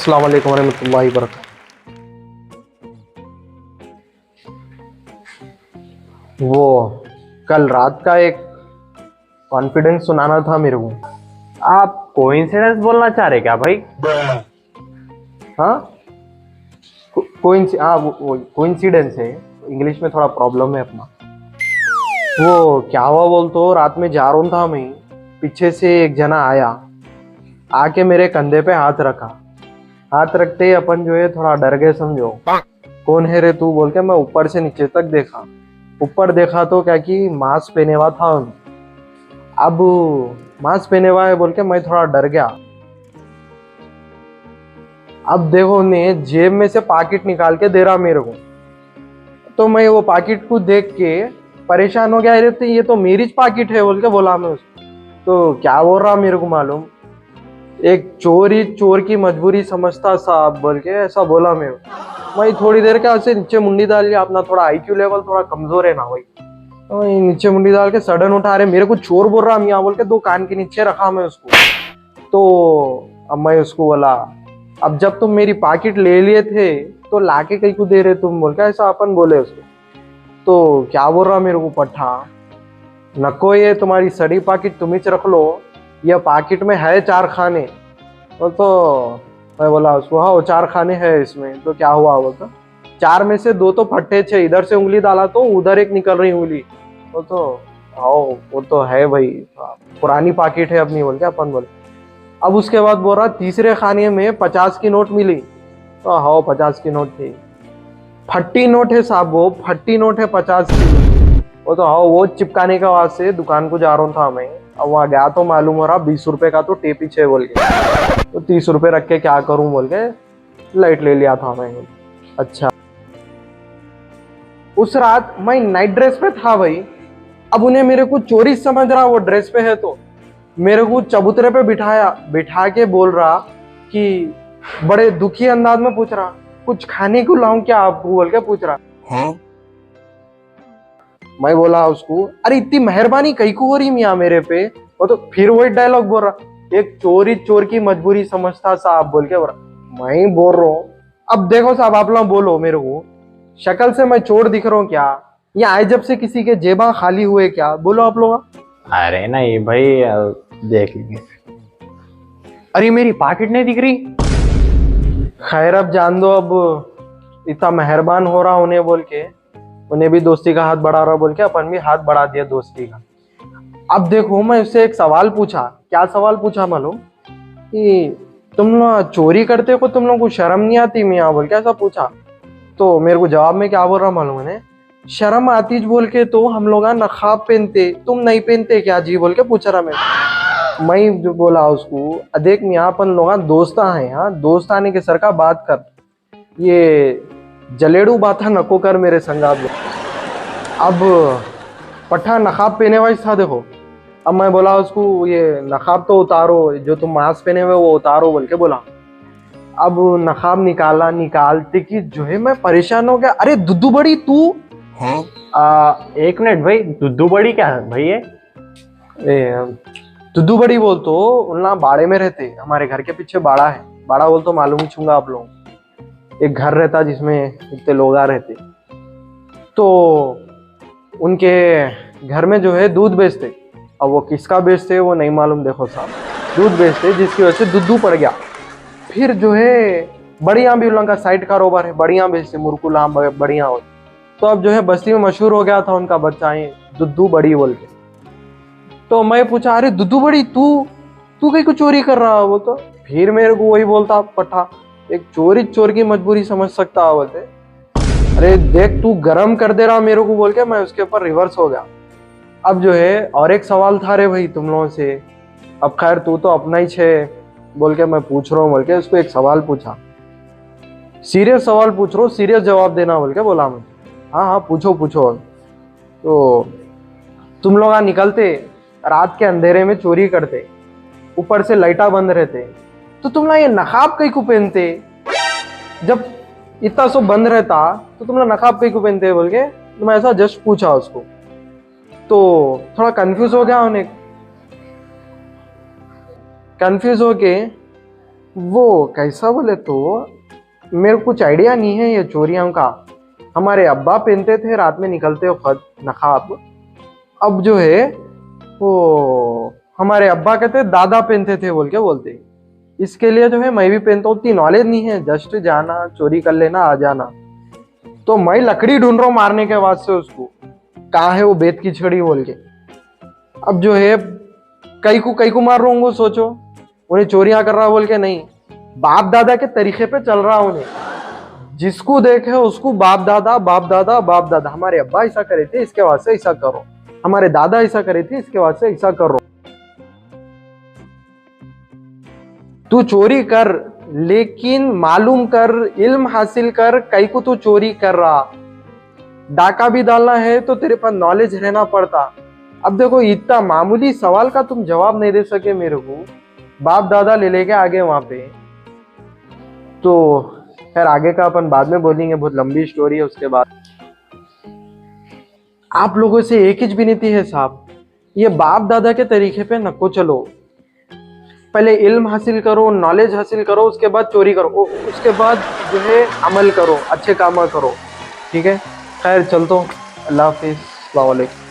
अस्सलाम वालेकुम रहमतुल्लाहि व बरकातहू। वो कल रात का एक कॉन्फिडेंस सुनाना था मेरे को। आप कोइंसिडेंस बोलना चाह रहे क्या भाई? हाँ, वो कोइंसिडेंस है। इंग्लिश में थोड़ा प्रॉब्लम है अपना। वो क्या हुआ बोल तो रात में जा रहा था मैं, पीछे से एक जना आया, आके मेरे कंधे पे हाथ रखा। हाथ रखते ही अपन जो है थोड़ा डर गए समझो। कौन है रे तू बोल के मैं ऊपर से नीचे तक देखा। ऊपर देखा तो क्या कि मास्क पहने हुआ था उन्हें। अब मास्क पहने हुआ है बोल के मैं थोड़ा डर गया। अब देखो उन्हें जेब में से पाकिट निकाल के दे रहा मेरे को। तो मैं वो पाकिट को देख के परेशान हो गया। अरे तो ये तो मेरी पाकिट है बोल के बोला मैं उसको। तो क्या बोल रहा मेरे को मालूम, एक चोर ही चोर की मजबूरी समझता साहब बोल के ऐसा बोला मैं थोड़ी देर का ऐसे नीचे मुंडी डाल लिया। अपना थोड़ा आईक्यू लेवल थोड़ा कमजोर है ना भाई, तो नीचे मुंडी डाल के सडन उठा रहे मेरे को चोर बोल रहा मियाँ बोल के दो कान के नीचे रखा मैं उसको। तो अब मैं उसको बोला, अब जब तुम मेरी पाकिट ले लिए थे तो लाके कहीं को दे रहे तुम बोल के ऐसा अपन बोले उसको। तो क्या बोल रहा मेरे को पट्टा, नको ये तुम्हारी सड़ी पाकिट तुम ही रख लो, यह पाकिट में है 4 खाने। तो मैं बोला उसको हाँ 4 खाने हैं इसमें। तो क्या हुआ वो तो 4 में से 2 तो फट्टे थे, इधर से उंगली डाला तो उधर एक निकल रही उंगली। तो आओ वो तो है भाई, पुरानी पाकिट है अपनी बोल के अपन बोले। अब उसके बाद बोल रहा तीसरे खाने में 50 की नोट मिली। तो हाँ 50 की नोट थी, फट्टी नोट है साहब, वो फट्टी नोट है 50 की। वो तो हाँ वो चिपकाने के वास्ते दुकान को जा रहा था मैं। अब वहाँ गया तो मालूम हो रहा 20 रुपए का तो टेप ही है बोल के। तो 30 रुपए रख के क्या करूं बोल के लाइट ले लिया था मैं। अच्छा, उस रात मैं नाइट ड्रेस पे था भाई। अब उन्हें मेरे को चोरी समझ रहा वो ड्रेस पे है, तो मेरे को चबूतरे पे बिठा के बोल रहा कि बड़े दुखी अंदाज में पूछ रहा कुछ खाने को लाऊं क्या आपको बोल के पूछ रहा। हाँ? मैं बोला उसको अरे इतनी मेहरबानी कहीं को हो रही मियाँ मेरे पे। वो तो फिर वही डायलॉग बोल रहा, एक चोरी चोर की मजबूरी समझता साहब बोल के बोल रहा। मैं बोल रहा हूँ अब देखो साहब आप लोग बोलो मेरे को, शक्ल से मैं चोर दिख रहा हूँ क्या, या आए जब से किसी के जेबा खाली हुए क्या, बोलो आप लोग। अरे नहीं भाई, देख लेंगे। अरे मेरी पाकिट नहीं दिख रही। खैर अब जान दो, अब इतना मेहरबान हो रहा उन्हें बोल के, उन्हें भी दोस्ती का हाथ बढ़ा रहा बोल के अपन भी हाथ बढ़ा दिया दोस्ती का। अब देखो मैं उससे एक सवाल पूछा। क्या सवाल पूछा मालूम, कि तुम लोग चोरी करते हो तुम लोग को शर्म नहीं आती मियाँ बोल के ऐसा पूछा। तो मेरे को जवाब में क्या बोल रहा मालूम है, शर्म आती बोल के तो हम लोग नकाब पहनते, तुम नहीं पहनते क्या जी बोल के पूछ रहा मैं जो बोला उसको देख मियाँ अपन लोग दोस्ता है, हाँ दोस्त आने के सर का बात कर, ये जलेड़ू बात नको कर मेरे संगात। अब पट्टा नकाब पहने वाली था देखो। अब मैं बोला उसको ये नकाब तो उतारो, जो तुम मास्क पहने हुए वो उतारो बोल के बोला। अब नकाब निकालते कि जो है मैं परेशान हो गया। अरे दुद्दू बड़ी तू। हाँ? एक मिनट भाई, दुद्दू बड़ी क्या है भाई ये? दुद्दू बड़ी बोल तो उन्ना बाड़े में रहते, हमारे घर के पीछे बाड़ा है। बाड़ा बोल तो मालूम ही छूंगा आप लोग, एक घर रहता जिसमें इतने लोग आ रहते। तो उनके घर में जो है दूध बेचते। अब वो किसका बेचते वो नहीं मालूम, देखो साहब दूध बेचते जिसकी वजह से दुद्धू पड़ गया। फिर जो है बढ़िया भी उनका साइड कारोबार है, बढ़िया बेचते मुरकुला बढ़िया हो। तो अब जो है बस्ती में मशहूर हो गया था उनका बच्चा है दुद्धू बड़ी बोल के। तो मैं पूछा अरे दुद्धू बड़ी तू कहीं को चोरी कर रहा है वो तो। फिर मेरे को वही बोलता पठा, एक चोरी चोर की मजबूरी समझ सकता है बोलते। अरे देख तू गरम कर दे रहा मेरे को बोल के मैं उसके ऊपर रिवर्स हो गया। अब जो है और एक सवाल था रे भाई तुम लोगों से। अब खैर तू तो अपना ही छे बोल के मैं पूछ रहा हूँ बोल के उसको एक सवाल पूछा, सीरियस सवाल पूछ रहा हूँ, सीरियस जवाब देना बोल के बोला मैं। हाँ हाँ पूछो पूछो। तो तुम लोग निकलते रात के अंधेरे में चोरी करते, ऊपर से लाइटा बंद रहते, तो तुम लोग ये नकाब कहीं को पहनते, जब इतना सब बंद रहता तो तुम लोग नकाब कहीं को पहनते बोल के। तो मैं ऐसा जस्ट पूछा उसको। तो थोड़ा कंफ्यूज हो गया उन्हें, कंफ्यूज हो के वो कैसा बोले तो मेरे को कुछ आइडिया नहीं है ये चोरियों का। हमारे अब्बा पहनते थे रात में निकलते वक्त नकाब। अब जो है वो हमारे अब्बा कहते दादा पहनते थे बोल के बोलते। इसके लिए जो है मैं भी पहनता हूँ, उतनी नॉलेज नहीं है, जस्ट जाना चोरी कर लेना आ जाना। तो मैं लकड़ी ढूंढ रहा हूँ मारने के बाद से उसको, कहाँ है वो बेत की छड़ी बोल के। अब जो है कई को मार रहा हूँ, सोचो उन्हें चोरियां कर रहा बोल के नहीं, बाप दादा के तरीके पे चल रहा उन्हें। जिसको देखे उसको बाप दादा बाप दादा बाप दादा, हमारे अब्बा ऐसा करे थे इसके वास्ते ऐसा करो, हमारे दादा ऐसा करे थे इसके वास्ते ऐसा करो। तू चोरी कर लेकिन मालूम कर, इल्म हासिल कर, कई को तू चोरी कर रहा। डाका भी डालना है तो तेरे पास नॉलेज रहना पड़ता। अब देखो इतना मामूली सवाल का तुम जवाब नहीं दे सके मेरे को, बाप दादा ले लेके आगे वहां पे। तो खैर आगे का अपन बाद में बोलेंगे, बहुत लंबी स्टोरी है उसके बाद। आप लोगों से एक ही विनती है साहब, ये बाप दादा के तरीके पे नको चलो। पहले इल्म हासिल करो, नॉलेज हासिल करो, उसके बाद चोरी करो, उसके बाद जो है अमल करो, अच्छे काम करो। ठीक है, खैर चलता हूँ। अल्लाह हाफिज़, अस्सलाम वालेकुम।